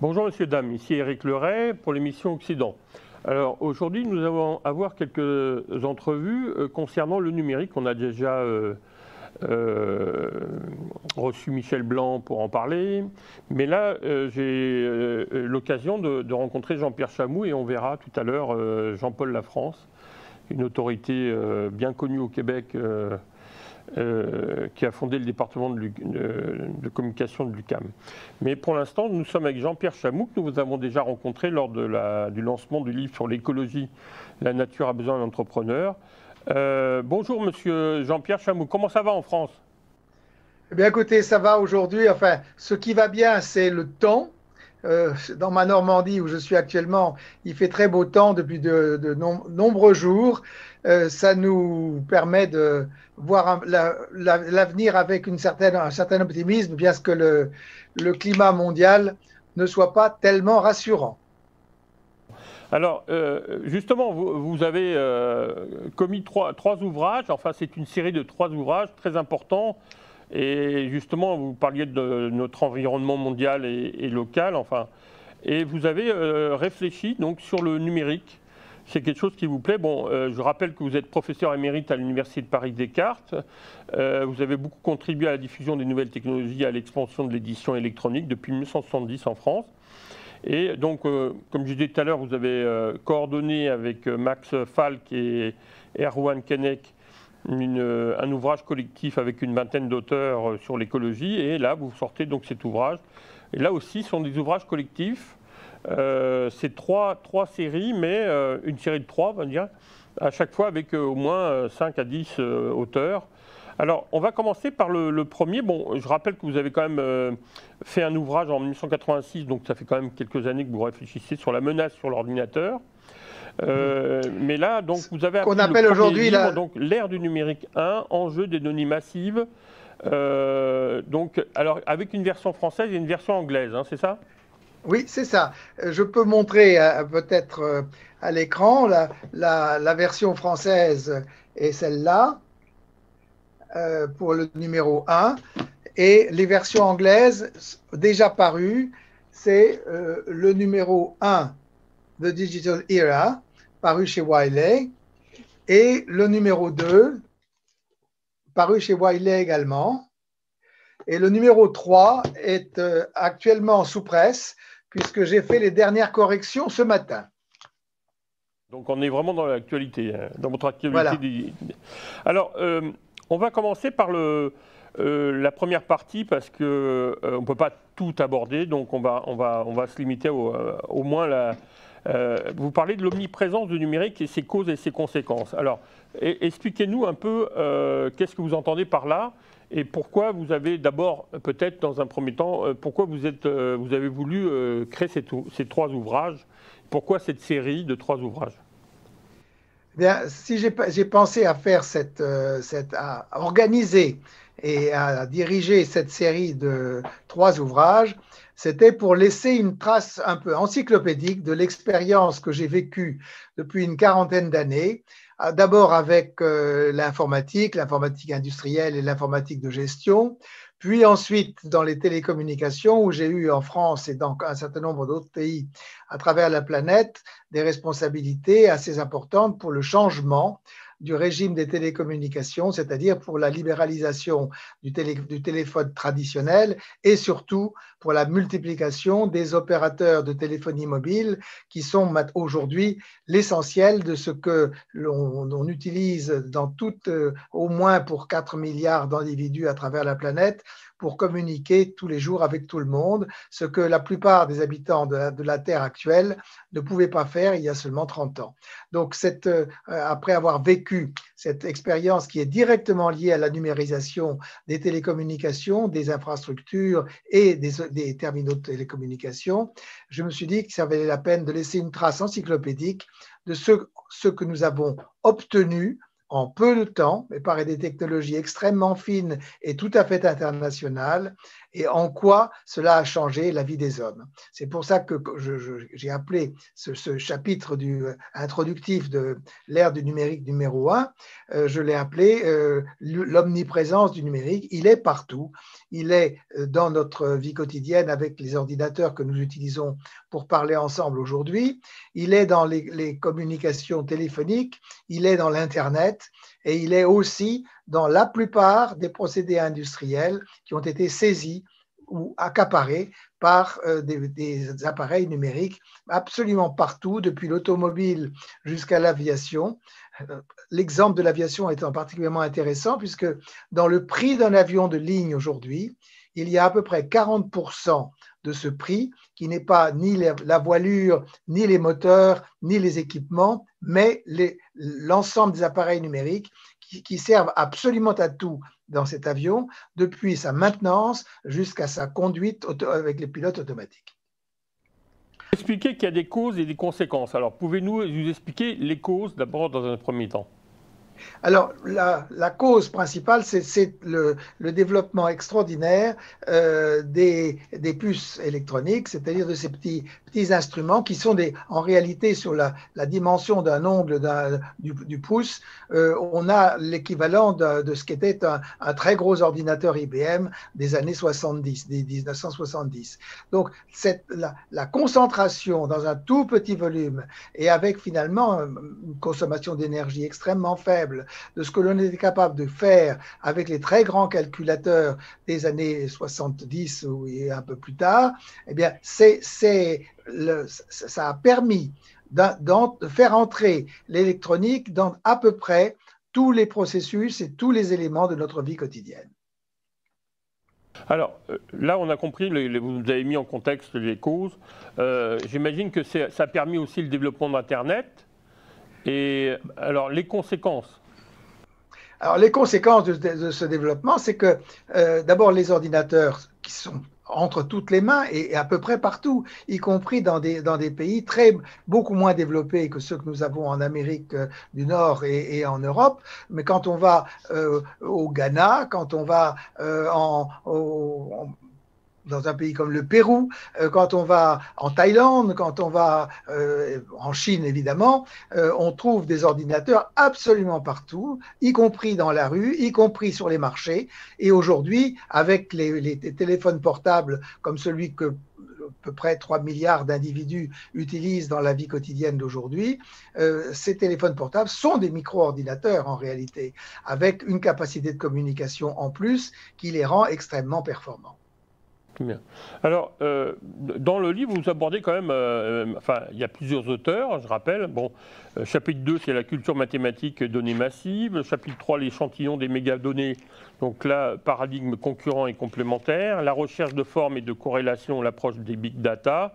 Bonjour Monsieur, Dame, ici Éric Leray pour l'émission Occident. Alors aujourd'hui nous allons avoir quelques entrevues concernant le numérique. On a déjà reçu Michel Blanc pour en parler, mais là j'ai l'occasion de rencontrer Jean-Pierre Chamou et on verra tout à l'heure Jean-Paul Lafrance, une autorité bien connue au Québec qui a fondé le département de communication de l'UQAM. Mais pour l'instant, nous sommes avec Jean-Pierre Chamou, que nous avons déjà rencontré lors du lancement du livre sur l'écologie, la nature a besoin d'entrepreneurs. Bonjour Monsieur Jean-Pierre Chamou, comment ça va en France? Eh bien, écoutez, ça va aujourd'hui. Enfin, ce qui va bien, c'est le temps. Dans ma Normandie, où je suis actuellement, il fait très beau temps depuis de nombreux jours. Ça nous permet de voir l'avenir avec un certain optimisme, bien que le climat mondial ne soit pas tellement rassurant. Alors, justement, vous avez commis trois ouvrages, enfin c'est une série de 3 ouvrages très importants. Et justement, vous parliez de notre environnement mondial et local, enfin, et vous avez réfléchi donc sur le numérique. C'est quelque chose qui vous plaît. Bon, je rappelle que vous êtes professeur émérite à l'Université de Paris-Descartes. Vous avez beaucoup contribué à la diffusion des nouvelles technologies et à l'expansion de l'édition électronique depuis 1970 en France. Et donc, comme je disais tout à l'heure, vous avez coordonné avec Max Falk et Erwan Keinec un ouvrage collectif avec une vingtaine d'auteurs sur l'écologie. Et là, vous sortez donc cet ouvrage. Et là aussi, ce sont des ouvrages collectifs. C'est trois séries, mais une série de 3, on va dire, à chaque fois avec au moins 5 à 10 auteurs. Alors, on va commencer par le premier. Bon, je rappelle que vous avez quand même fait un ouvrage en 1986, donc ça fait quand même quelques années que vous réfléchissez sur la menace sur l'ordinateur. Mais là, donc, vous avez Qu'on appelé appelle aujourd'hui donc l'ère du numérique 1, enjeu des données massives. Donc, alors, avec une version française et une version anglaise, hein, c'est ça? Oui, c'est ça. Je peux montrer peut-être à l'écran la version française est celle-là pour le numéro 1. Et les versions anglaises déjà parues, c'est le numéro 1, The Digital Era, paru chez Wiley, et le numéro 2, paru chez Wiley également. Et le numéro 3 est actuellement sous presse, puisque j'ai fait les dernières corrections ce matin. Donc on est vraiment dans l'actualité, dans votre actualité. Voilà. Alors, on va commencer par la première partie parce qu'on ne peut pas tout aborder, donc on va se limiter au moins vous parlez de l'omniprésence du numérique et ses causes et ses conséquences. Alors, expliquez-nous un peu qu'est-ce que vous entendez par là et pourquoi vous avez d'abord, peut-être dans un premier temps, pourquoi vous avez voulu créer ces 3 ouvrages. Pourquoi cette série de 3 ouvrages? Bien, si j'ai pensé à faire à organiser et à diriger cette série de 3 ouvrages, c'était pour laisser une trace un peu encyclopédique de l'expérience que j'ai vécue depuis une quarantaine d'années, d'abord avec l'informatique industrielle et l'informatique de gestion, puis ensuite dans les télécommunications où j'ai eu en France et dans un certain nombre d'autres pays à travers la planète des responsabilités assez importantes pour le changement du régime des télécommunications, c'est-à-dire pour la libéralisation du téléphone traditionnel et surtout pour la multiplication des opérateurs de téléphonie mobile qui sont aujourd'hui l'essentiel de ce que l'on utilise dans au moins pour 4 milliards d'individus à travers la planète pour communiquer tous les jours avec tout le monde, ce que la plupart des habitants de la Terre actuelle ne pouvaient pas faire il y a seulement 30 ans. Donc, après avoir vécu cette expérience qui est directement liée à la numérisation des télécommunications, des infrastructures et des terminaux de télécommunications, je me suis dit que ça valait la peine de laisser une trace encyclopédique de ce que nous avons obtenu en peu de temps, mais par des technologies extrêmement fines et tout à fait internationales, et en quoi cela a changé la vie des hommes. C'est pour ça que j'ai appelé ce chapitre introductif de l'ère du numérique numéro 1, je l'ai appelé l'omniprésence du numérique. Il est partout, il est dans notre vie quotidienne avec les ordinateurs que nous utilisons pour parler ensemble aujourd'hui, il est dans les communications téléphoniques, il est dans l'Internet et il est aussi dans la plupart des procédés industriels qui ont été saisis ou accaparés par des appareils numériques absolument partout, depuis l'automobile jusqu'à l'aviation. L'exemple de l'aviation étant particulièrement intéressant puisque dans le prix d'un avion de ligne aujourd'hui, il y a à peu près 40% de ce prix qui n'est pas ni la voilure, ni les moteurs, ni les équipements, mais l'ensemble des appareils numériques qui servent absolument à tout dans cet avion, depuis sa maintenance jusqu'à sa conduite avec les pilotes automatiques. Expliquez qu'il y a des causes et des conséquences. Alors, pouvez-vous nous expliquer les causes d'abord dans un premier temps? Alors, la cause principale, c'est le développement extraordinaire des puces électroniques, c'est-à-dire de ces petits instruments qui sont en réalité sur la dimension d'un ongle du pouce. On a l'équivalent de ce qu'était un très gros ordinateur IBM des années 70, des 1970. Donc, la concentration dans un tout petit volume et avec finalement une consommation d'énergie extrêmement faible de ce que l'on était capable de faire avec les très grands calculateurs des années 70 et un peu plus tard, eh bien, ça a permis de faire entrer l'électronique dans à peu près tous les processus et tous les éléments de notre vie quotidienne. Alors, là, on a compris, vous nous avez mis en contexte les causes. J'imagine que ça a permis aussi le développement d'Internet. Et alors, les conséquences? Alors, les conséquences de ce développement, c'est que d'abord, les ordinateurs qui sont entre toutes les mains et à peu près partout, y compris dans des pays beaucoup moins développés que ceux que nous avons en Amérique du Nord et en Europe. Mais quand on va au Ghana, quand on va dans un pays comme le Pérou, quand on va en Thaïlande, quand on va en Chine évidemment, on trouve des ordinateurs absolument partout, y compris dans la rue, y compris sur les marchés. Et aujourd'hui, avec les téléphones portables comme celui que à peu près 3 milliards d'individus utilisent dans la vie quotidienne d'aujourd'hui, ces téléphones portables sont des micro-ordinateurs en réalité, avec une capacité de communication en plus qui les rend extrêmement performants. Bien. Alors, dans le livre, vous abordez quand même, enfin, il y a plusieurs auteurs, je rappelle. Bon, chapitre 2, c'est la culture mathématique données massives. Chapitre 3, l'échantillon des mégadonnées. Donc là, paradigme concurrent et complémentaire. La recherche de forme et de corrélation, l'approche des big data.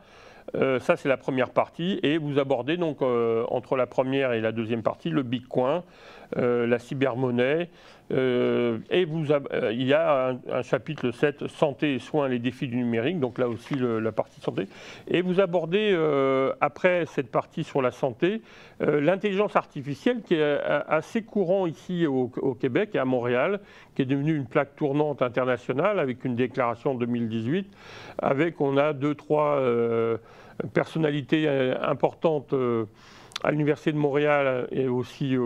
Ça, c'est la première partie. Et vous abordez donc, entre la première et la deuxième partie, le Bitcoin, la cybermonnaie. Et il y a un chapitre 7, santé et soins, les défis du numérique, donc là aussi la partie santé. Et vous abordez, après cette partie sur la santé, l'intelligence artificielle qui est assez courant ici au Québec et à Montréal, qui est devenue une plaque tournante internationale avec une déclaration en 2018, on a 2-3 personnalités importantes à l'Université de Montréal et aussi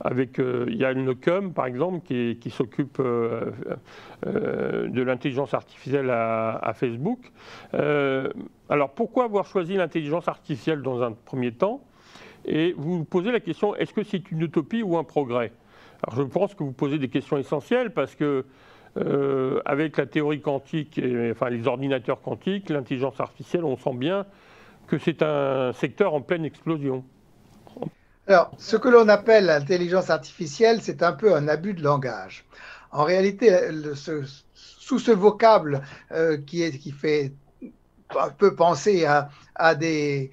avec Yann Lecum, par exemple, qui s'occupe de l'intelligence artificielle à Facebook. Alors, pourquoi avoir choisi l'intelligence artificielle dans un premier temps? Et vous vous posez la question, est-ce que c'est une utopie ou un progrès? Alors, je pense que vous posez des questions essentielles parce que avec la théorie quantique, enfin les ordinateurs quantiques, l'intelligence artificielle, on sent bien que c'est un secteur en pleine explosion. Alors, ce que l'on appelle l'intelligence artificielle, c'est un peu un abus de langage. En réalité, sous ce vocable qui peut penser à des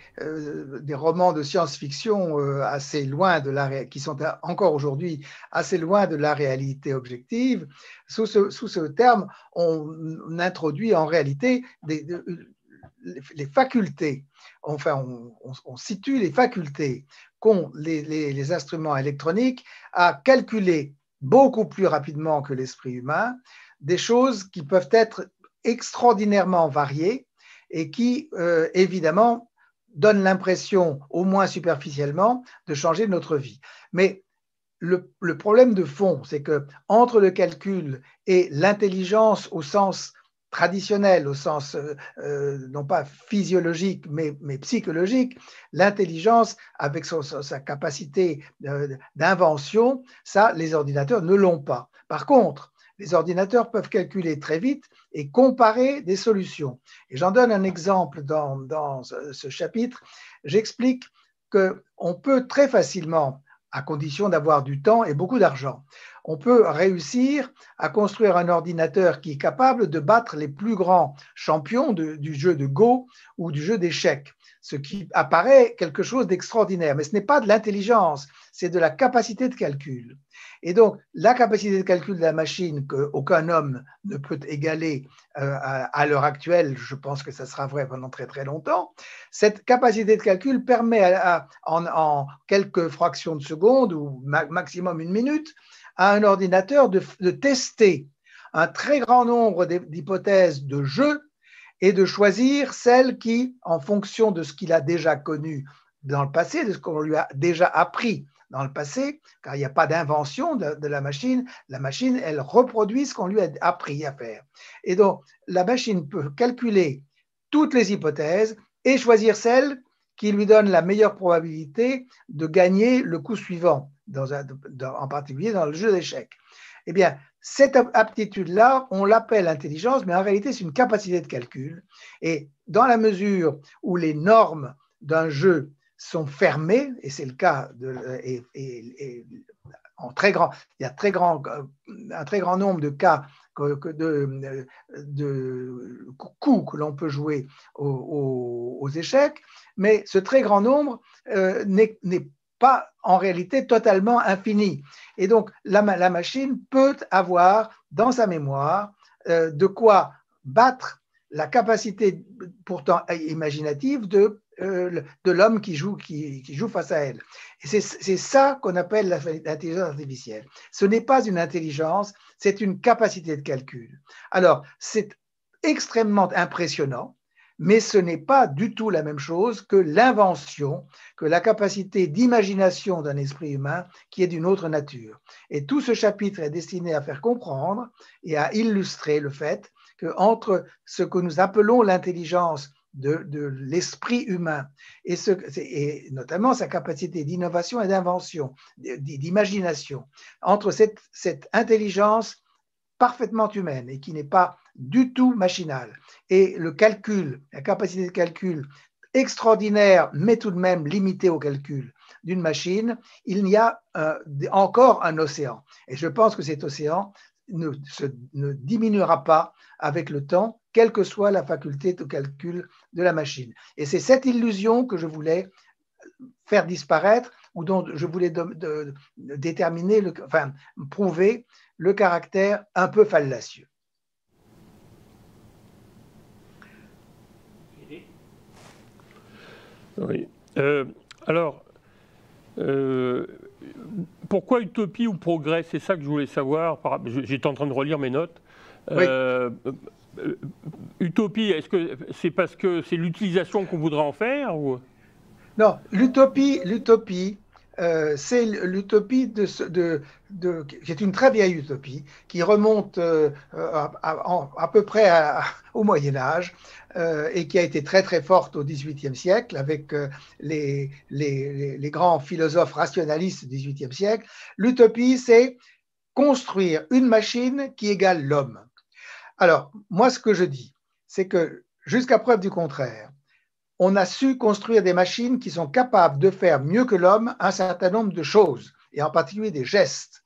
romans de science-fiction assez loin qui sont encore aujourd'hui assez loin de la réalité objective, sous ce terme, on introduit en réalité les facultés. Enfin, on situe les facultés qu'ont les instruments électroniques à calculer beaucoup plus rapidement que l'esprit humain des choses qui peuvent être extraordinairement variées et qui, évidemment, donnent l'impression, au moins superficiellement, de changer notre vie. Mais le problème de fond, c'est que entre le calcul et l'intelligence au sens traditionnel, au sens non pas physiologique, mais psychologique, l'intelligence, avec sa capacité d'invention, ça, les ordinateurs ne l'ont pas. Par contre, les ordinateurs peuvent calculer très vite et comparer des solutions. Et j'en donne un exemple dans ce chapitre. J'explique qu'on peut très facilement, à condition d'avoir du temps et beaucoup d'argent, on peut réussir à construire un ordinateur qui est capable de battre les plus grands champions du jeu de Go ou du jeu d'échecs, ce qui apparaît quelque chose d'extraordinaire. Mais ce n'est pas de l'intelligence, c'est de la capacité de calcul. Et donc, la capacité de calcul de la machine qu'aucun homme ne peut égaler à l'heure actuelle, je pense que ça sera vrai pendant très très longtemps, cette capacité de calcul permet en quelques fractions de secondes ou maximum une minute à un ordinateur de tester un très grand nombre d'hypothèses de jeu et de choisir celles qui, en fonction de ce qu'il a déjà connu dans le passé, de ce qu'on lui a déjà appris dans le passé, car il n'y a pas d'invention de la machine, elle reproduit ce qu'on lui a appris à faire. Et donc, la machine peut calculer toutes les hypothèses et choisir celle qui lui donne la meilleure probabilité de gagner le coup suivant, en particulier dans le jeu d'échecs. Eh bien, cette aptitude-là, on l'appelle intelligence, mais en réalité, c'est une capacité de calcul. Et dans la mesure où les normes d'un jeu sont fermées, et c'est le cas en très grand, il y a un très grand nombre de cas de coups que l'on peut jouer aux échecs, mais ce très grand nombre n'est pas en réalité totalement infini. Et donc, la machine peut avoir dans sa mémoire de quoi battre la capacité pourtant imaginative de l'homme qui joue face à elle. Et c'est ça qu'on appelle l'intelligence artificielle. Ce n'est pas une intelligence, c'est une capacité de calcul. Alors, c'est extrêmement impressionnant, mais ce n'est pas du tout la même chose que l'invention, que la capacité d'imagination d'un esprit humain qui est d'une autre nature. Et tout ce chapitre est destiné à faire comprendre et à illustrer le fait qu'entre ce que nous appelons l'intelligence de l'esprit humain et notamment sa capacité d'innovation et d'invention, d'imagination, entre cette intelligence parfaitement humaine et qui n'est pas du tout machinale et le calcul, la capacité de calcul extraordinaire, mais tout de même limitée au calcul d'une machine, il y a encore un océan. Et je pense que cet océan ne diminuera pas avec le temps, quelle que soit la faculté de calcul de la machine. Et c'est cette illusion que je voulais faire disparaître ou dont je voulais déterminer, prouver le caractère un peu fallacieux. Oui. Alors, pourquoi utopie ou progrès? C'est ça que je voulais savoir. J'étais en train de relire mes notes. Oui. Utopie, est-ce que c'est parce que c'est l'utilisation qu'on voudrait en faire ou... Non, l'utopie, c'est l'utopie qui est une très vieille utopie, qui remonte à peu près au Moyen Âge et qui a été très très forte au XVIIIe siècle avec les grands philosophes rationalistes du XVIIIe siècle. L'utopie, c'est construire une machine qui égale l'homme. Alors, moi, ce que je dis, c'est que jusqu'à preuve du contraire, on a su construire des machines qui sont capables de faire mieux que l'homme un certain nombre de choses, et en particulier des gestes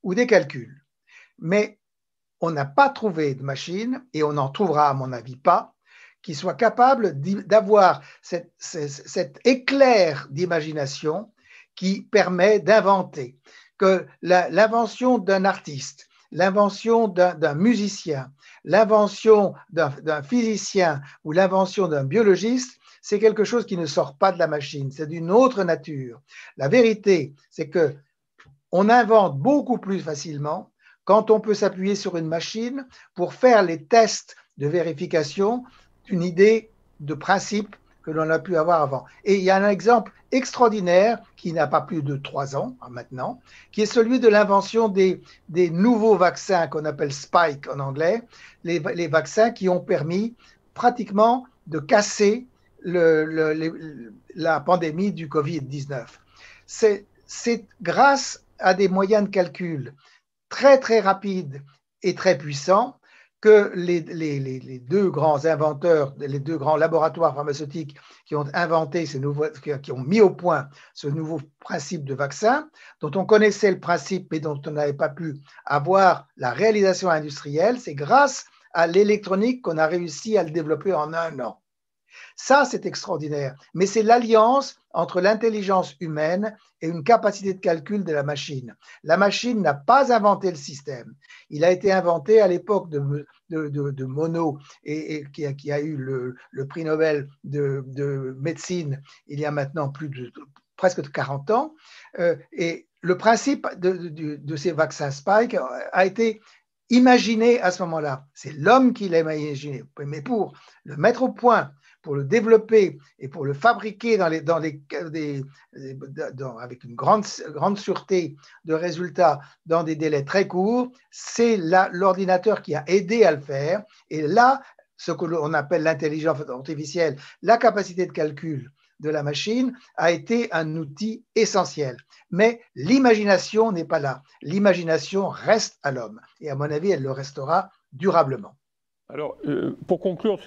ou des calculs. Mais on n'a pas trouvé de machine, et on n'en trouvera à mon avis pas, qui soit capable d'avoir cet éclair d'imagination qui permet d'inventer. Que l'invention d'un artiste, l'invention d'un musicien, l'invention d'un physicien ou l'invention d'un biologiste, c'est quelque chose qui ne sort pas de la machine, c'est d'une autre nature. La vérité, c'est que on invente beaucoup plus facilement quand on peut s'appuyer sur une machine pour faire les tests de vérification d'une idée de principe que l'on a pu avoir avant. Et il y a un exemple extraordinaire qui n'a pas plus de 3 ans maintenant, qui est celui de l'invention des nouveaux vaccins qu'on appelle Spike en anglais, les vaccins qui ont permis pratiquement de casser la pandémie du Covid-19. C'est grâce à des moyens de calcul très très rapides et très puissants que les deux grands inventeurs, les deux grands laboratoires pharmaceutiques qui ont inventé qui ont mis au point ce nouveau principe de vaccin, dont on connaissait le principe mais dont on n'avait pas pu avoir la réalisation industrielle, c'est grâce à l'électronique qu'on a réussi à le développer en 1 an. Ça, c'est extraordinaire, mais c'est l'alliance entre l'intelligence humaine et une capacité de calcul de la machine. La machine n'a pas inventé le système. Il a été inventé à l'époque de Monod et qui a eu le prix Nobel de médecine il y a maintenant presque 40 ans. Et le principe de ces vaccins Spike a été imaginé à ce moment-là. C'est l'homme qui l'a imaginé. Mais pour le mettre au point, pour le développer et pour le fabriquer avec une grande sûreté de résultats dans des délais très courts, c'est l'ordinateur qui a aidé à le faire. Et là, ce que l'on appelle l'intelligence artificielle, la capacité de calcul de la machine a été un outil essentiel. Mais l'imagination n'est pas là. L'imagination reste à l'homme. Et à mon avis, elle le restera durablement. Alors, pour conclure,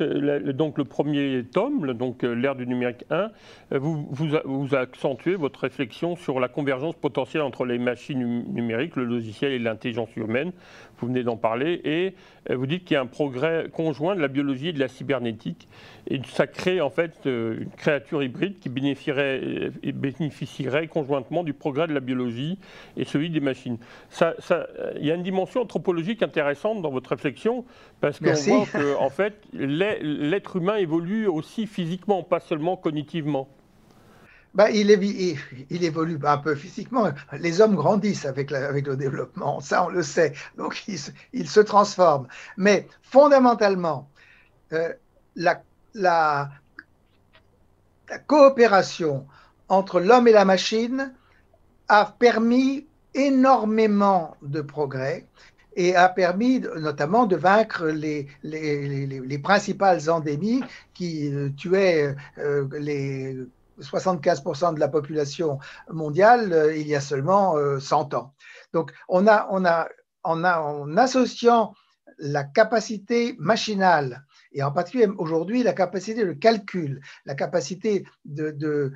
donc le premier tome, donc l'ère du numérique 1, vous accentuez votre réflexion sur la convergence potentielle entre les machines numériques, le logiciel et l'intelligence humaine. Vous venez d'en parler et vous dites qu'il y a un progrès conjoint de la biologie et de la cybernétique. Et ça crée en fait une créature hybride qui bénéficierait conjointement du progrès de la biologie et celui des machines. Il y a une dimension anthropologique intéressante dans votre réflexion parce qu'on voit que en fait, l'être humain évolue aussi physiquement, pas seulement cognitivement. Ben, il évolue un peu physiquement. Les hommes grandissent avec le développement, ça on le sait. Donc ils se transforment. Mais fondamentalement, la coopération entre l'homme et la machine a permis énormément de progrès et a permis notamment de vaincre les principales endémies qui tuaient les 75% de la population mondiale il y a seulement 100 ans. Donc en associant la capacité machinale et en particulier aujourd'hui la capacité de calcul, la capacité de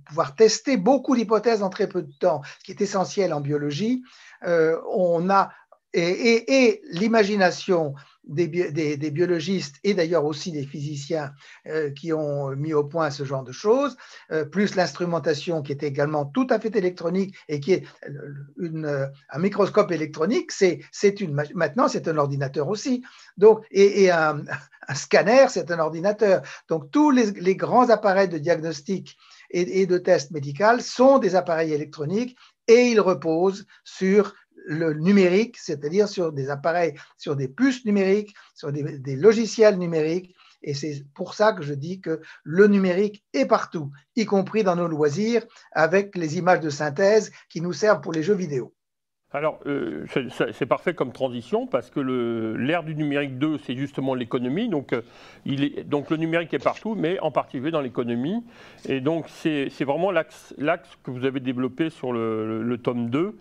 pouvoir tester beaucoup d'hypothèses en très peu de temps, ce qui est essentiel en biologie, et l'imagination des biologistes et d'ailleurs aussi des physiciens qui ont mis au point ce genre de choses, plus l'instrumentation qui est également tout à fait électronique et qui est un microscope électronique, maintenant c'est un ordinateur aussi. Donc, et un scanner, c'est un ordinateur. Donc tous les grands appareils de diagnostic et de test médical sont des appareils électroniques et ils reposent sur le numérique, c'est-à-dire sur des appareils, sur des puces numériques, sur des logiciels numériques. Et c'est pour ça que je dis que le numérique est partout, y compris dans nos loisirs, avec les images de synthèse qui nous servent pour les jeux vidéo. Alors, c'est parfait comme transition parce que l'ère du numérique 2, c'est justement l'économie. Donc, donc, le numérique est partout, mais en particulier dans l'économie. Et donc, c'est vraiment l'axe que vous avez développé sur le tome 2,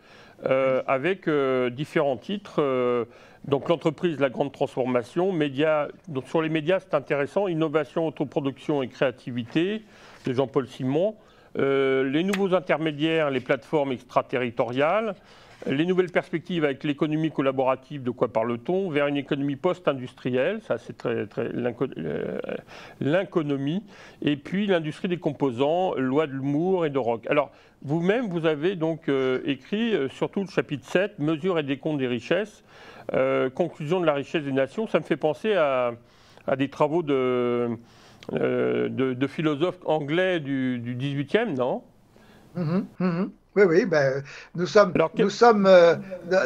avec différents titres. Donc, l'entreprise, la grande transformation, médias. Donc, sur les médias, c'est intéressant. Innovation, autoproduction et créativité, de Jean-Paul Simon. Les nouveaux intermédiaires, les plateformes extraterritoriales. Les nouvelles perspectives avec l'économie collaborative, de quoi parle-t-on? Vers une économie post-industrielle, ça c'est l'inconomie, et puis l'industrie des composants, loi de l'humour et de rock. Alors, vous-même, vous avez donc écrit surtout le chapitre 7, mesure et décompte des richesses, conclusion de la richesse des nations. Ça me fait penser à des travaux de de philosophes anglais du 18e, non? Mhm, mhm. Oui, oui, ben, Alors, nous sommes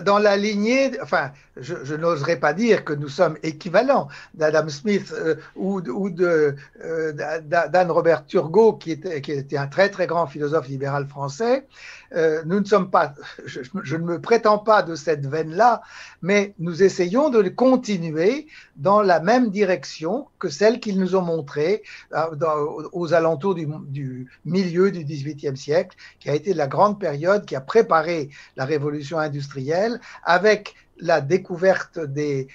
dans la lignée, enfin, je n'oserais pas dire que nous sommes équivalents d'Adam Smith ou d'Anne Robert Turgot, qui était un très, très grand philosophe libéral français. Nous ne sommes pas, je ne me prétends pas de cette veine-là, mais nous essayons de continuer dans la même direction que celle qu'ils nous ont montrée aux alentours du milieu du XVIIIe siècle, qui a été la grande période qui a préparé la révolution industrielle avec la découverte des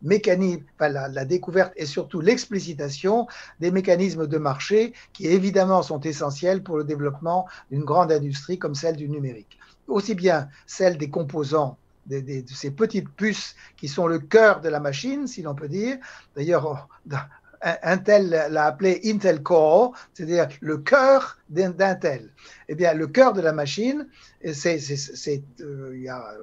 mécanismes, enfin la découverte et surtout l'explicitation des mécanismes de marché qui évidemment sont essentiels pour le développement d'une grande industrie comme celle du numérique. Aussi bien celle des composants de ces petites puces qui sont le cœur de la machine, si l'on peut dire. D'ailleurs, Intel l'a appelé Intel Core, c'est-à-dire le cœur d'Intel. Eh bien, le cœur de la machine, il y a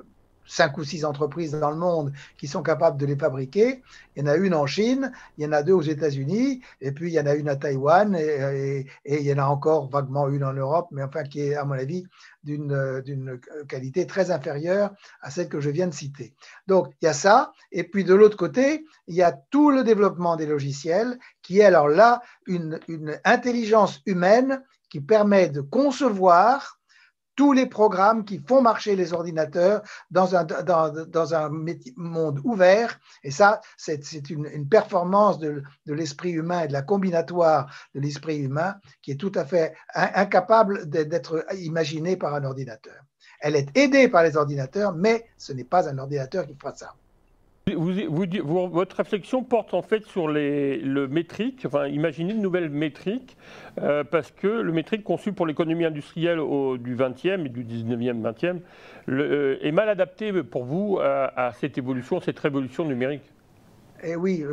5 ou 6 entreprises dans le monde qui sont capables de les fabriquer. Il y en a une en Chine, il y en a 2 aux États-Unis, et puis il y en a une à Taïwan, et il y en a encore vaguement une en Europe, mais enfin qui est, à mon avis, d'une qualité très inférieure à celle que je viens de citer. Donc, il y a ça, et puis de l'autre côté, il y a tout le développement des logiciels, qui est alors là une intelligence humaine qui permet de concevoir tous les programmes qui font marcher les ordinateurs dans un monde ouvert. Et ça, c'est une performance de l'esprit humain et de la combinatoire de l'esprit humain qui est tout à fait incapable d'être imaginée par un ordinateur. Elle est aidée par les ordinateurs, mais ce n'est pas un ordinateur qui fera ça. Votre réflexion porte en fait sur le métrique, enfin imaginer une nouvelle métrique, parce que le métrique conçu pour l'économie industrielle du 20e et du 19e, 20e est mal adapté pour vous à cette évolution, cette révolution numérique. Et oui,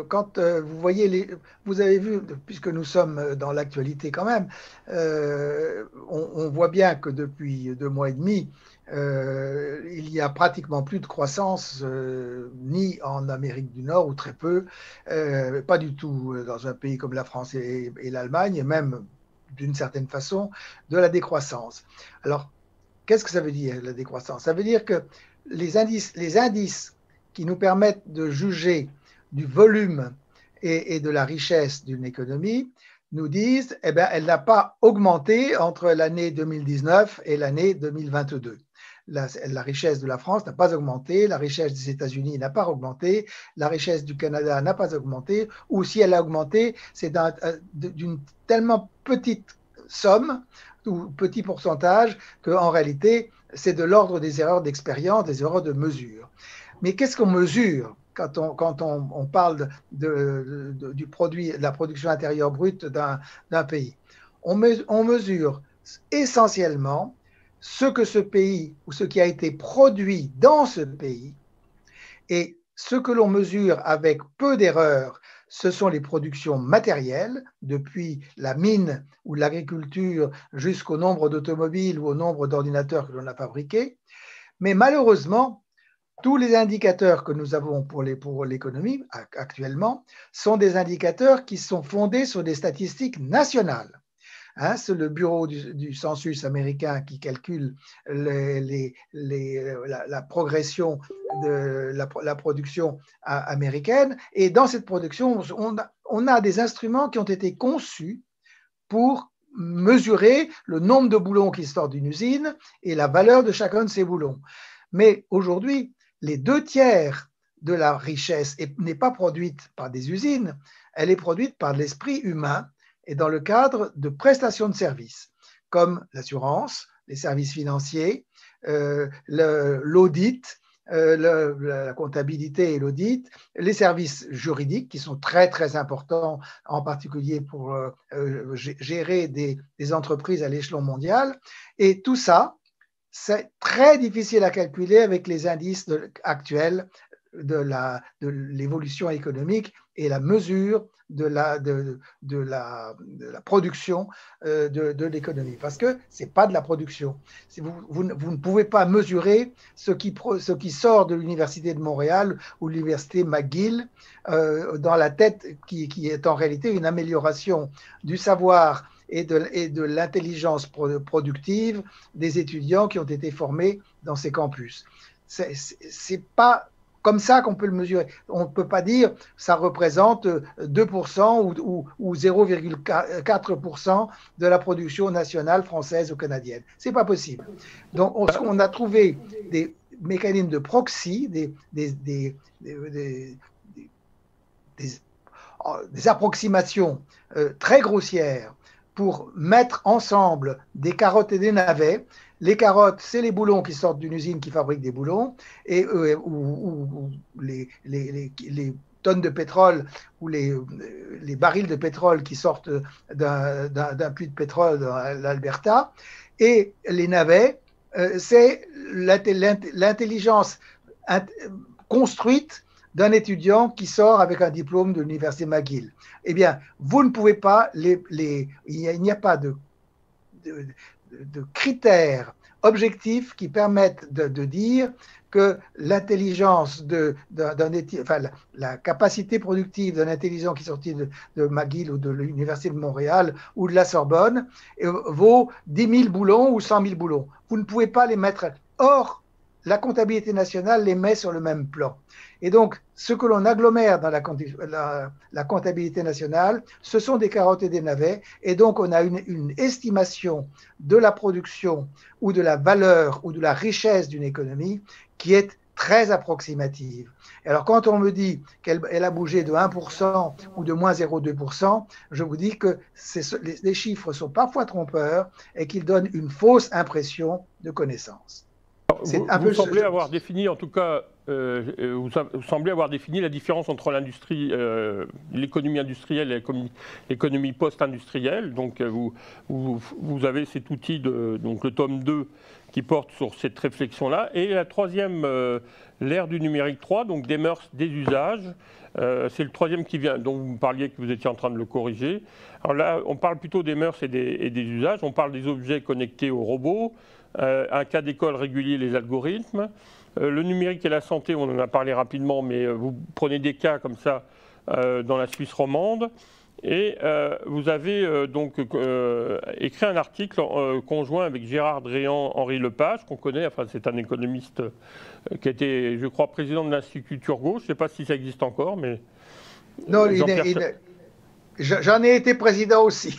quand vous voyez, vous avez vu, puisque nous sommes dans l'actualité quand même, on voit bien que depuis 2 mois et demi, il n'y a pratiquement plus de croissance, ni en Amérique du Nord, ou très peu, pas du tout dans un pays comme la France et l'Allemagne, et même d'une certaine façon, de la décroissance. Alors, qu'est-ce que ça veut dire, la décroissance? Ça veut dire que les indices qui nous permettent de juger du volume et de la richesse d'une économie nous disent eh bien, elle n'a pas augmenté entre l'année 2019 et l'année 2022. La richesse de la France n'a pas augmenté, la richesse des États-Unis n'a pas augmenté, la richesse du Canada n'a pas augmenté, ou si elle a augmenté, c'est d'une tellement petite somme ou petit pourcentage qu'en réalité, c'est de l'ordre des erreurs d'expérience, des erreurs de mesure. Mais qu'est-ce qu'on mesure quand on parle du produit, de la production intérieure brute d'un pays? On mesure essentiellement ce que ce pays ou ce qui a été produit dans ce pays, et ce que l'on mesure avec peu d'erreurs, ce sont les productions matérielles, depuis la mine ou l'agriculture jusqu'au nombre d'automobiles ou au nombre d'ordinateurs que l'on a fabriqués. Mais malheureusement, tous les indicateurs que nous avons pour l'économie actuellement sont des indicateurs qui sont fondés sur des statistiques nationales. Hein, c'est le bureau du census américain qui calcule la progression de la production américaine. Et dans cette production, on a des instruments qui ont été conçus pour mesurer le nombre de boulons qui sortent d'une usine et la valeur de chacun de ces boulons. Mais aujourd'hui, les 2 tiers de la richesse n'est pas produite par des usines, elle est produite par l'esprit humain et dans le cadre de prestations de services, comme l'assurance, les services financiers, l'audit, la comptabilité et l'audit, les services juridiques qui sont très très importants, en particulier pour gérer des entreprises à l'échelon mondial. Et tout ça, c'est très difficile à calculer avec les indices actuels, de l'évolution économique et la mesure de la production de l'économie. Parce que ce n'est pas de la production. Vous ne pouvez pas mesurer ce qui sort de l'Université de Montréal ou l'Université McGill dans la tête, qui est en réalité une amélioration du savoir et de l'intelligence productive des étudiants qui ont été formés dans ces campus. C'est pas comme ça qu'on peut le mesurer. On ne peut pas dire ça représente 2% ou 0,4% de la production nationale française ou canadienne. C'est pas possible. Donc, on a trouvé des mécanismes de proxy, des approximations très grossières pour mettre ensemble des carottes et des navets. Les carottes, c'est les boulons qui sortent d'une usine qui fabrique des boulons, ou les tonnes de pétrole ou les barils de pétrole qui sortent d'un puits de pétrole dans l'Alberta. Et les navets, c'est l'intelligence construite d'un étudiant qui sort avec un diplôme de l'Université McGill. Eh bien, vous ne pouvez pas, il n'y a pas de critères objectifs qui permettent de dire que l'intelligence la capacité productive d'un intelligent qui est sorti de McGill ou de l'Université de Montréal ou de la Sorbonne vaut 10 000 boulons ou 100 000 boulons. Vous ne pouvez pas les mettre. Or, la comptabilité nationale les met sur le même plan. Et donc, ce que l'on agglomère dans la comptabilité nationale, ce sont des carottes et des navets. Et donc, on a une estimation de la production ou de la valeur ou de la richesse d'une économie qui est très approximative. Alors, quand on me dit qu'elle a bougé de 1% ou de moins 0,2%, je vous dis que les chiffres sont parfois trompeurs et qu'ils donnent une fausse impression de connaissance. Vous semblez avoir défini, en tout cas, vous semblez avoir défini la différence entre l'industrie, l'économie industrielle et l'économie post-industrielle. Donc, vous avez cet outil, donc le tome 2, qui porte sur cette réflexion-là. Et la troisième, l'ère du numérique 3, donc des mœurs, des usages. C'est le troisième qui vient, dont vous me parliez que vous étiez en train de le corriger. Alors là, on parle plutôt des mœurs et des usages. On parle des objets connectés aux robots. Un cas d'école régulier, les algorithmes. Le numérique et la santé, on en a parlé rapidement, mais vous prenez des cas comme ça dans la Suisse romande. Et vous avez donc écrit un article conjoint avec Gérard Dréan, Henri Lepage, qu'on connaît, enfin c'est un économiste qui était, je crois, président de l'Institut Turgot. Je ne sais pas si ça existe encore, mais... Non, j'en ai été président aussi.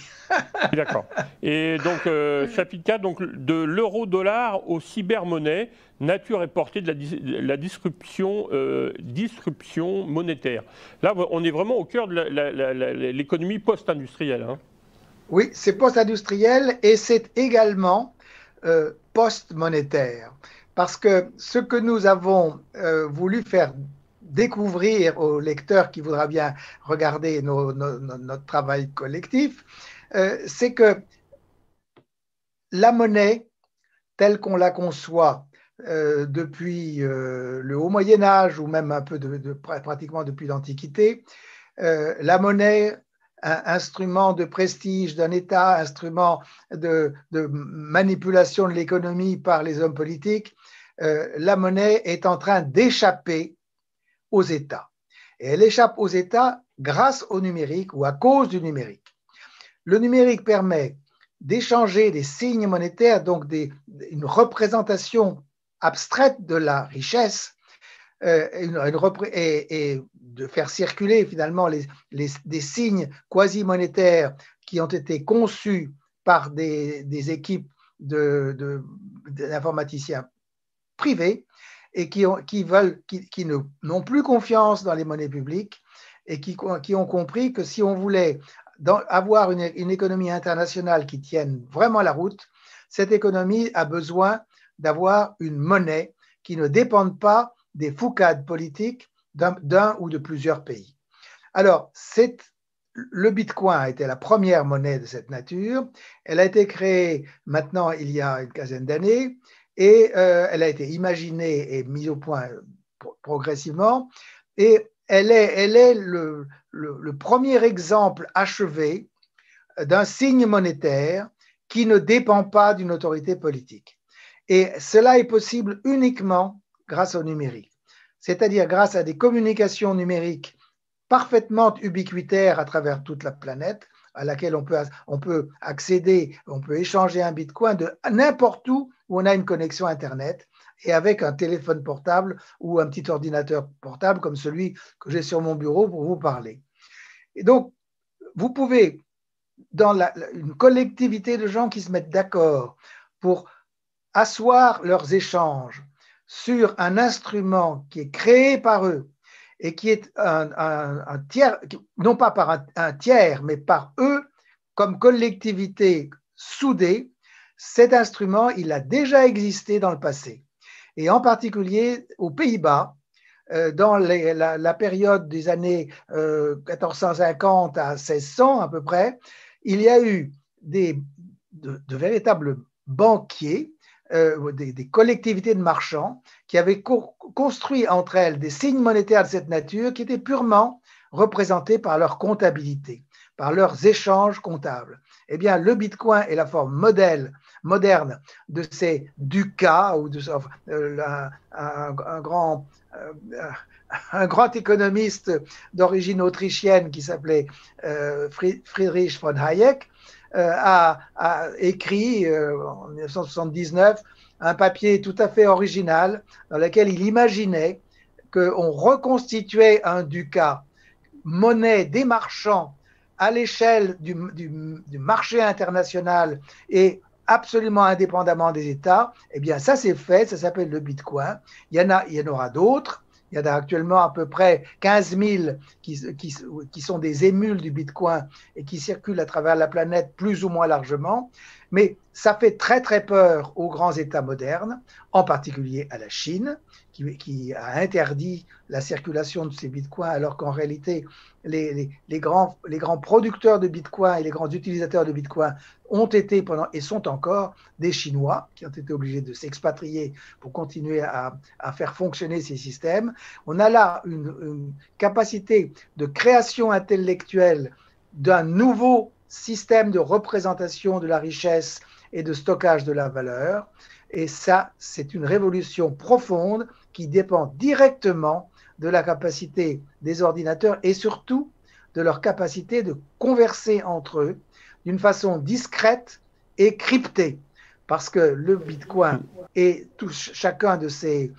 D'accord. Et donc, chapitre 4, donc, de l'euro-dollar aux cybermonnaies, nature et portée de la disruption monétaire. Là, on est vraiment au cœur de l'économie post-industrielle. Hein. Oui, c'est post-industriel et c'est également post-monétaire. Parce que ce que nous avons voulu faire découvrir aux lecteurs qui voudra bien regarder notre travail collectif, c'est que la monnaie, telle qu'on la conçoit depuis le Haut Moyen-Âge ou même un peu pratiquement depuis l'Antiquité, la monnaie, instrument de prestige d'un État, instrument de manipulation de l'économie par les hommes politiques, la monnaie est en train d'échapper aux États. Et elle échappe aux États grâce au numérique ou à cause du numérique. Le numérique permet d'échanger des signes monétaires, donc une représentation abstraite de la richesse, et de faire circuler finalement des signes quasi-monétaires qui ont été conçus par des équipes d'informaticiens privés et qui n'ont plus confiance dans les monnaies publiques et qui ont compris que si on voulait avoir une économie internationale qui tienne vraiment la route, cette économie a besoin d'avoir une monnaie qui ne dépende pas des foucades politiques d'un ou de plusieurs pays. Alors, le Bitcoin a été la première monnaie de cette nature. Elle a été créée maintenant il y a une quinzaine d'années et elle a été imaginée et mise au point progressivement. Et elle est le premier exemple achevé d'un signe monétaire qui ne dépend pas d'une autorité politique. Et cela est possible uniquement grâce au numérique, c'est-à-dire grâce à des communications numériques parfaitement ubiquitaires à travers toute la planète, à laquelle on peut accéder, on peut échanger un bitcoin de n'importe où on a une connexion Internet, et avec un téléphone portable ou un petit ordinateur portable comme celui que j'ai sur mon bureau pour vous parler. Et donc, vous pouvez, dans une collectivité de gens qui se mettent d'accord pour asseoir leurs échanges sur un instrument qui est créé par eux et qui est un tiers, non pas par un tiers, mais par eux comme collectivité soudée, cet instrument, il a déjà existé dans le passé. Et en particulier aux Pays-Bas, dans la période des années 1450 à 1600 à peu près, il y a eu de véritables banquiers, des collectivités de marchands qui avaient construit entre elles des signes monétaires de cette nature qui étaient purement représentés par leur comptabilité, par leurs échanges comptables. Eh bien, le Bitcoin est la forme moderne de ces ducats ou un grand économiste d'origine autrichienne qui s'appelait Friedrich von Hayek a écrit en 1979 un papier tout à fait original dans lequel il imaginait qu'on reconstituait un ducat, monnaie des marchands à l'échelle du marché international et absolument indépendamment des États. Eh bien, ça c'est fait, ça s'appelle le Bitcoin. Il y en aura d'autres. Il y en a actuellement à peu près 15 000 qui sont des émules du Bitcoin et qui circulent à travers la planète plus ou moins largement. Mais ça fait très très peur aux grands États modernes, en particulier à la Chine, qui a interdit la circulation de ces bitcoins, alors qu'en réalité, les grands producteurs de bitcoins et les grands utilisateurs de bitcoins ont été et sont encore des Chinois qui ont été obligés de s'expatrier pour continuer à faire fonctionner ces systèmes. On a là une capacité de création intellectuelle d'un nouveau système de représentation de la richesse et de stockage de la valeur. Et ça, c'est une révolution profonde qui dépend directement de la capacité des ordinateurs et surtout de leur capacité de converser entre eux d'une façon discrète et cryptée. Parce que le Bitcoin et chacun de ces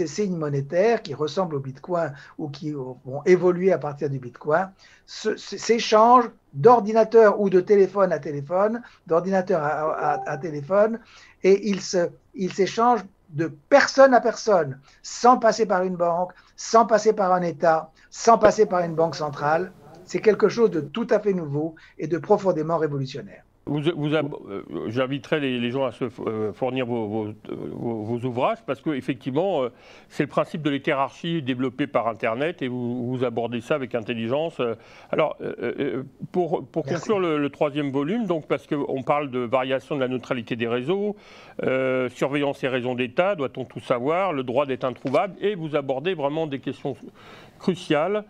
signes monétaires qui ressemblent au Bitcoin ou qui vont évoluer à partir du Bitcoin s'échangent d'ordinateur ou de téléphone à téléphone, d'ordinateur à téléphone, et ils s'échangent de personne à personne, sans passer par une banque, sans passer par un État, sans passer par une banque centrale. C'est quelque chose de tout à fait nouveau et de profondément révolutionnaire. J'inviterai les gens à se fournir vos ouvrages parce qu'effectivement, c'est le principe de l'hétérarchie développé par Internet et vous abordez ça avec intelligence. Alors, pour conclure le troisième volume, donc, parce qu'on parle de variation de la neutralité des réseaux, surveillance et raison d'État, doit-on tout savoir, le droit d'être introuvable, et vous abordez vraiment des questions cruciales.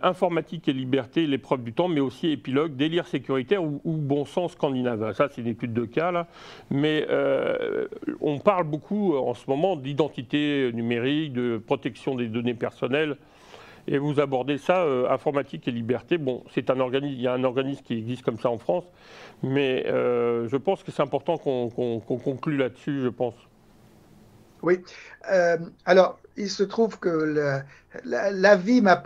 Informatique et liberté, l'épreuve du temps, mais aussi épilogue, délire sécuritaire ou bon sens scandinave. Ça, c'est une étude de cas, là. Mais on parle beaucoup en ce moment d'identité numérique, de protection des données personnelles. Et vous abordez ça, informatique et liberté. Bon, c'est un organisme, il y a un organisme qui existe comme ça en France, mais je pense que c'est important qu'on conclue là-dessus, je pense. Oui. Alors, il se trouve que la vie m'a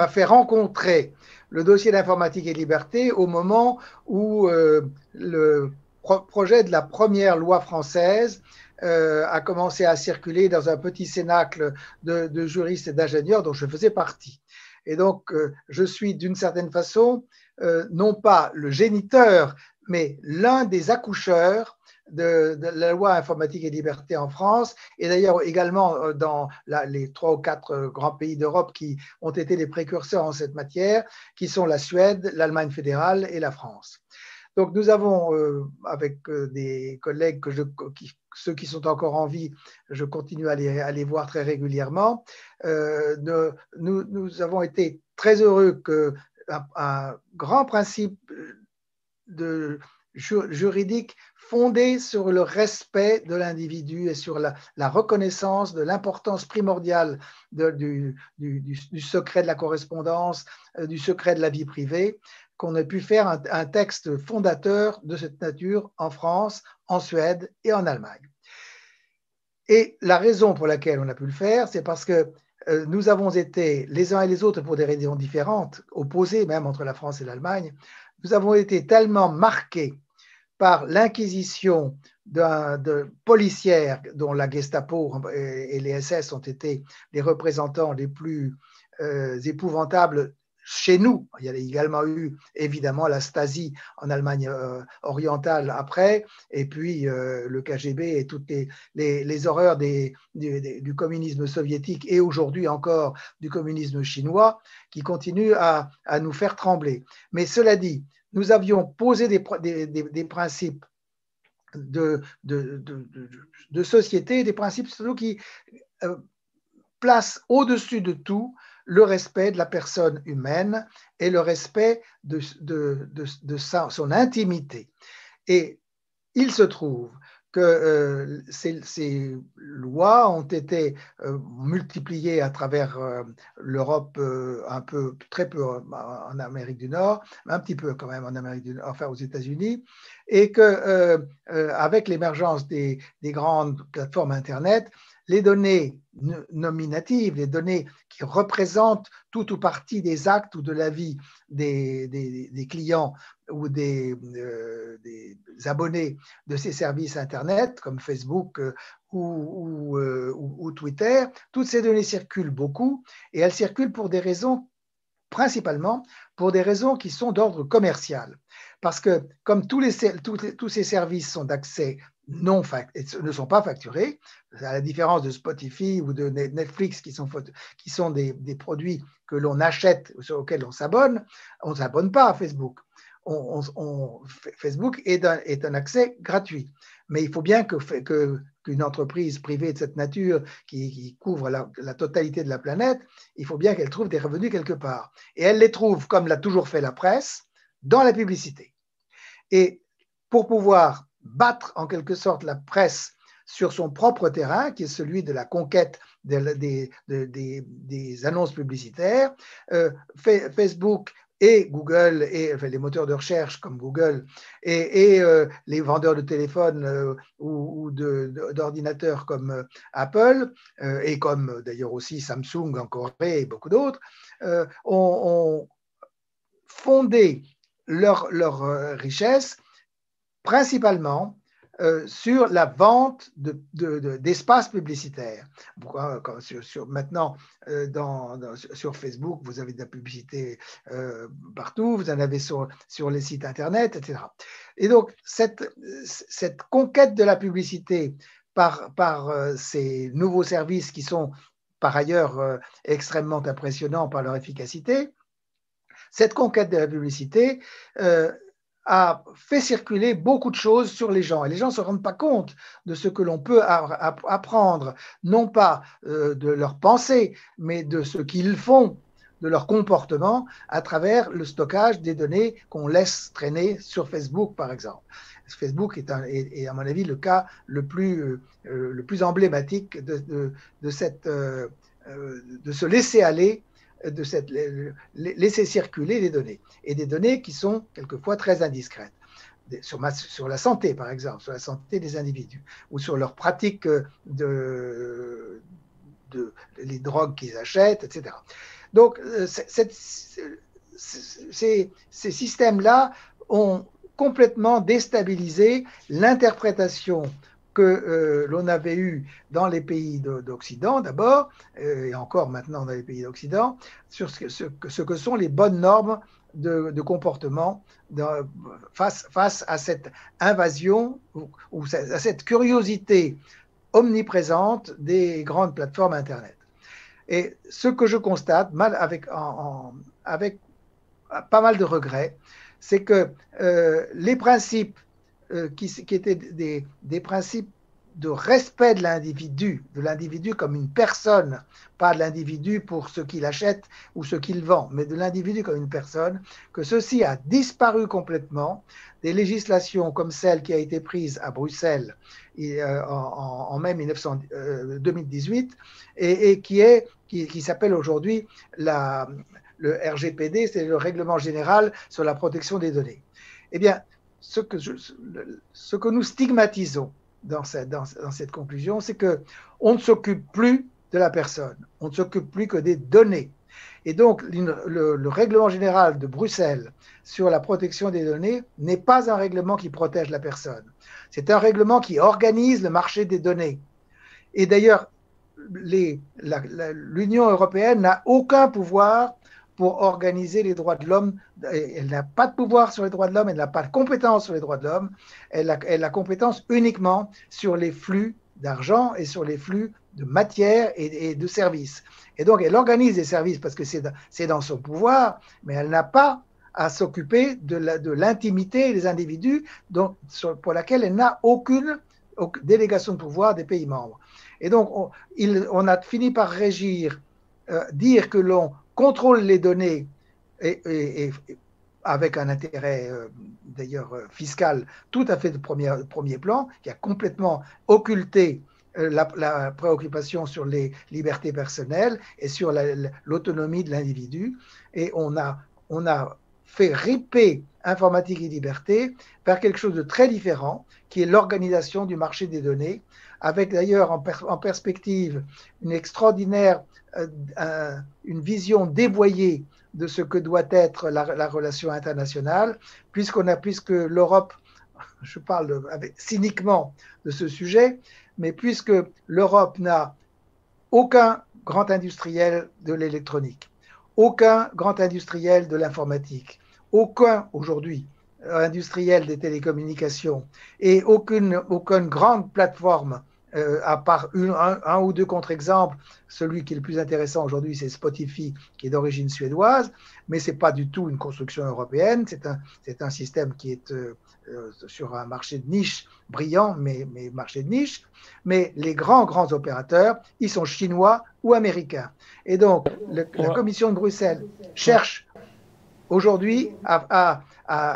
fait rencontrer le dossier d'informatique et liberté au moment où le projet de la première loi française a commencé à circuler dans un petit cénacle de juristes et d'ingénieurs dont je faisais partie. Et donc, je suis d'une certaine façon, non pas le géniteur, mais l'un des accoucheurs de la loi informatique et liberté en France, et d'ailleurs également dans les 3 ou 4 grands pays d'Europe qui ont été les précurseurs en cette matière, qui sont la Suède, l'Allemagne fédérale et la France. Donc nous avons, avec des collègues ceux qui sont encore en vie, je continue à les voir très régulièrement. Nous avons été très heureux qu'un grand principe juridique fondé sur le respect de l'individu et sur la reconnaissance de l'importance primordiale du secret de la correspondance, du secret de la vie privée, qu'on ait pu faire un texte fondateur de cette nature en France, en Suède et en Allemagne. Et la raison pour laquelle on a pu le faire, c'est parce que nous avons été, les uns et les autres, pour des raisons différentes, opposés même entre la France et l'Allemagne, nous avons été tellement marqués par l'inquisition de policières dont la Gestapo et les SS ont été les représentants les plus épouvantables chez nous. Il y a également eu évidemment la Stasi en Allemagne orientale après, et puis le KGB et toutes les horreurs du communisme soviétique et aujourd'hui encore du communisme chinois qui continuent à nous faire trembler. Mais cela dit, nous avions posé des principes de société, des principes surtout qui placent au-dessus de tout le respect de la personne humaine et le respect de son intimité. Et il se trouve que ces lois ont été multipliées à travers l'Europe, très peu en Amérique du Nord, un petit peu quand même en Amérique du Nord, enfin aux États-Unis, et que avec l'émergence des grandes plateformes Internet, les données nominatives, les données qui représentent tout ou partie des actes ou de la vie des clients ou des abonnés de ces services Internet, comme Facebook ou Twitter, toutes ces données circulent beaucoup et elles circulent pour des raisons, principalement pour des raisons qui sont d'ordre commercial. Parce que comme tous ces services sont d'accès ne sont pas facturés, à la différence de Spotify ou de Netflix qui sont des produits que l'on achète, sur lesquels on s'abonne, on ne s'abonne pas à Facebook. Facebook est un accès gratuit. Mais il faut bien qu'une entreprise privée de cette nature qui couvre la totalité de la planète, il faut bien qu'elle trouve des revenus quelque part. Et elle les trouve, comme l'a toujours fait la presse, dans la publicité. Et pour pouvoir battre en quelque sorte la presse sur son propre terrain, qui est celui de la conquête des annonces publicitaires, Facebook et Google, et enfin, les moteurs de recherche comme Google, et les vendeurs de téléphones ou d'ordinateurs comme Apple, et comme d'ailleurs aussi Samsung en Corée et beaucoup d'autres, ont fondé leur richesse principalement sur la vente d'espaces publicitaires. Maintenant, sur Facebook, vous avez de la publicité partout, vous en avez sur les sites Internet, etc. Et donc, cette conquête de la publicité par ces nouveaux services qui sont par ailleurs extrêmement impressionnants par leur efficacité, cette conquête de la publicité a fait circuler beaucoup de choses sur les gens. Et les gens ne se rendent pas compte de ce que l'on peut apprendre, non pas de leurs pensées, mais de ce qu'ils font, de leur comportement, à travers le stockage des données qu'on laisse traîner sur Facebook, par exemple. Facebook est à mon avis, le cas le plus emblématique de ce laisser-aller, de laisser circuler les données, et des données qui sont quelquefois très indiscrètes, sur la santé par exemple, sur la santé des individus, ou sur leurs pratiques les drogues qu'ils achètent, etc. Donc ces systèmes-là ont complètement déstabilisé l'interprétation que l'on avait eu dans les pays d'Occident d'abord, et encore maintenant dans les pays d'Occident, sur ce que sont les bonnes normes de comportement face à cette invasion ou à cette curiosité omniprésente des grandes plateformes Internet. Et ce que je constate, avec pas mal de regrets, c'est que les principes qui étaient des principes de respect de l'individu comme une personne, pas de l'individu pour ce qu'il achète ou ce qu'il vend, mais de l'individu comme une personne, que ceci a disparu complètement. Des législations comme celle qui a été prise à Bruxelles en mai 2018 et qui s'appelle aujourd'hui le RGPD, c'est le Règlement général sur la protection des données. Eh bien, ce que nous stigmatisons dans cette conclusion, c'est qu'on ne s'occupe plus de la personne, on ne s'occupe plus que des données. Et donc, le règlement général de Bruxelles sur la protection des données n'est pas un règlement qui protège la personne. C'est un règlement qui organise le marché des données. Et d'ailleurs, l'Union européenne n'a aucun pouvoir pour organiser les droits de l'homme. Elle n'a pas de pouvoir sur les droits de l'homme, elle n'a pas de compétence sur les droits de l'homme, elle a compétence uniquement sur les flux d'argent et sur les flux de matière et de services. Et donc, elle organise les services parce que c'est dans son pouvoir, mais elle n'a pas à s'occuper de l'intimité des individus pour laquelle elle n'a aucune délégation de pouvoir des pays membres. Et donc, on a fini par dire que l'on contrôle les données et avec un intérêt d'ailleurs fiscal tout à fait de premier plan, qui a complètement occulté la préoccupation sur les libertés personnelles et sur l'autonomie de l'individu. Et on a fait ripper informatique et liberté vers quelque chose de très différent, qui est l'organisation du marché des données, avec d'ailleurs en perspective une extraordinaire, une vision dévoyée de ce que doit être la relation internationale, puisque l'Europe, je parle cyniquement de ce sujet, mais puisque l'Europe n'a aucun grand industriel de l'électronique, aucun grand industriel de l'informatique, aucun aujourd'hui industriel des télécommunications et aucune grande plateforme, à part un ou deux contre-exemples. Celui qui est le plus intéressant aujourd'hui, c'est Spotify, qui est d'origine suédoise, mais ce n'est pas du tout une construction européenne, c'est un système qui est sur un marché de niche brillant, mais marché de niche. Mais les grands opérateurs, ils sont chinois ou américains. Et donc, la Commission de Bruxelles cherche aujourd'hui à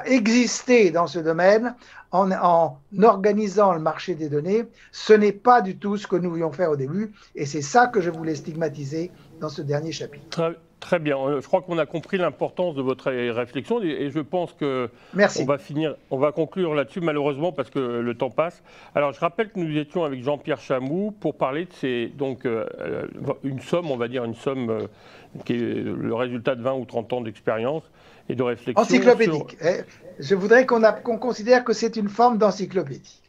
exister dans ce domaine en organisant le marché des données. Ce n'est pas du tout ce que nous voulions faire au début, et c'est ça que je voulais stigmatiser dans ce dernier chapitre. Très bien. Je crois qu'on a compris l'importance de votre réflexion et je pense qu'on va conclure là-dessus malheureusement parce que le temps passe. Alors je rappelle que nous étions avec Jean-Pierre Chamou pour parler de une somme, on va dire une somme qui est le résultat de 20 ou 30 ans d'expérience et de réflexion. Encyclopédique. Je voudrais qu'on considère que c'est une forme d'encyclopédie.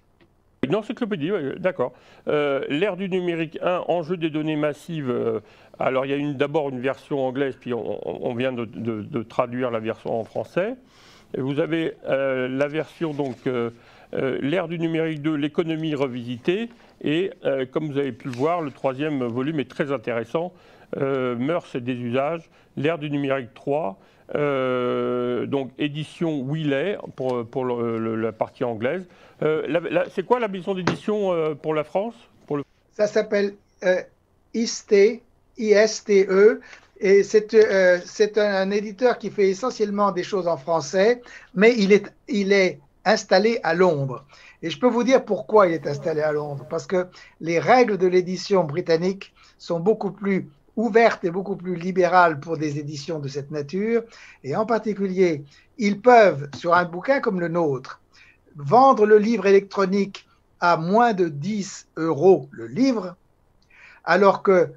Une encyclopédie, oui, d'accord. L'ère du numérique 1, enjeu des données massives. Alors, il y a d'abord une version anglaise, puis on vient de traduire la version en français. Et vous avez la version, donc, l'ère du numérique 2, l'économie revisitée. Et comme vous avez pu le voir, le troisième volume est très intéressant. Mœurs et des usages, l'ère du numérique 3. Donc édition Wiley pour la partie anglaise. C'est quoi la maison d'édition pour la France Ça s'appelle ISTE, et c'est un éditeur qui fait essentiellement des choses en français, mais il est installé à Londres. Et je peux vous dire pourquoi il est installé à Londres, parce que les règles de l'édition britannique sont beaucoup plus ouverte et beaucoup plus libérale pour des éditions de cette nature. Et en particulier, ils peuvent, sur un bouquin comme le nôtre, vendre le livre électronique à moins de 10 € le livre, alors que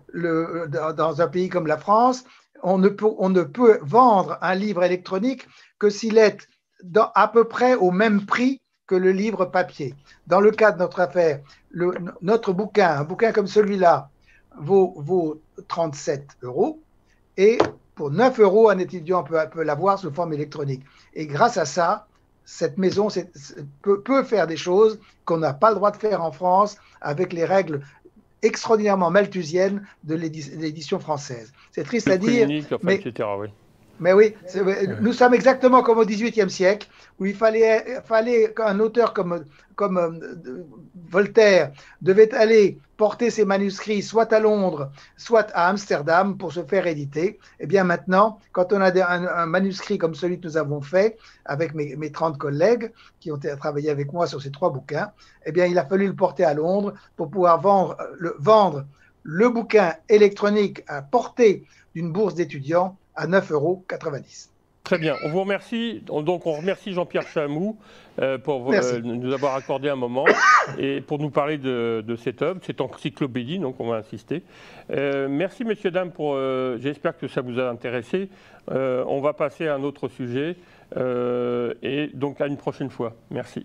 dans un pays comme la France, on ne peut vendre un livre électronique que s'il est à peu près au même prix que le livre papier. Dans le cas de notre affaire, notre bouquin, un bouquin comme celui-là, vaut 37 € et pour 9 € un étudiant peut l'avoir sous forme électronique. Et grâce à ça, cette maison peut faire des choses qu'on n'a pas le droit de faire en France avec les règles extraordinairement malthusiennes de l'édition française. C'est triste à dire, clinique, enfin, mais etc., oui. Mais oui, nous sommes exactement comme au XVIIIe siècle, où il fallait qu'un auteur comme Voltaire devait aller porter ses manuscrits soit à Londres, soit à Amsterdam pour se faire éditer. Et bien maintenant, quand on a un manuscrit comme celui que nous avons fait avec mes 30 collègues qui ont travaillé avec moi sur ces 3 bouquins, eh bien il a fallu le porter à Londres pour pouvoir vendre le bouquin électronique à portée d'une bourse d'étudiants à 9,90 €. Très bien, on vous remercie. Donc on remercie Jean-Pierre Chamou pour nous avoir accordé un moment et pour nous parler de cette œuvre, cette encyclopédie, donc on va insister. Merci messieurs, dames, j'espère que ça vous a intéressé. On va passer à un autre sujet et donc à une prochaine fois. Merci.